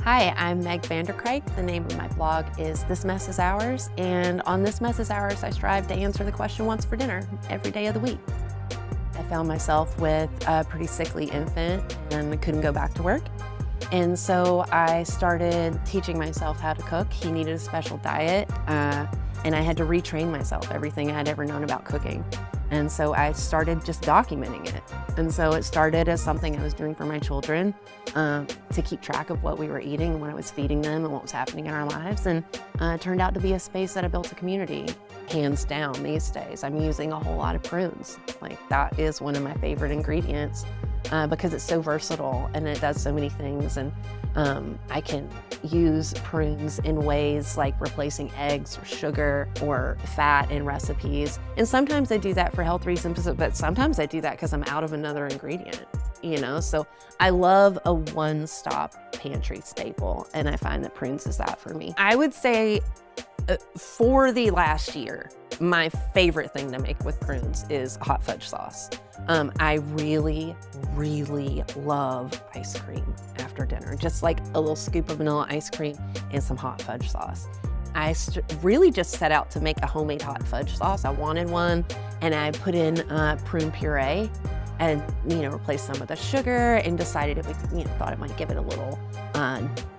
Hi, I'm Meg Vanderkrijk. The name of my blog is This Mess is Ours, and on This Mess is Ours, I strive to answer the question, what's for dinner, every day of the week. I found myself with a pretty sickly infant and couldn't go back to work. And so I started teaching myself how to cook. He needed a special diet, and I had to retrain myself, everything I'd ever known about cooking. And so I started just documenting it. And so it started as something I was doing for my children to keep track of what we were eating, when I was feeding them, and what was happening in our lives. And it turned out to be a space that I built a community. Hands down these days, I'm using a whole lot of prunes. Like, that is one of my favorite ingredients because it's so versatile and it does so many things. And I can use prunes in ways like replacing eggs or sugar or fat in recipes. And sometimes I do that for health reasons, but sometimes I do that because I'm out of another ingredient, you know? So I love a one-stop pantry staple, and I find that prunes is that for me. I would say for the last year, my favorite thing to make with prunes is hot fudge sauce. I really, really love ice cream after dinner. Just like a little scoop of vanilla ice cream and some hot fudge sauce. I really just set out to make a homemade hot fudge sauce. I wanted one, and I put in prune puree and, replaced some of the sugar and decided it would, thought it might give it a little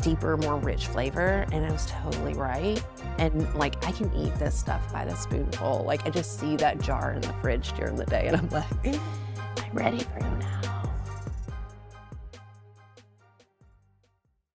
deeper, more rich flavor. And I was totally right. And I can eat this stuff by the spoonful. I just see that jar in the fridge during the day and I'm like, I'm ready for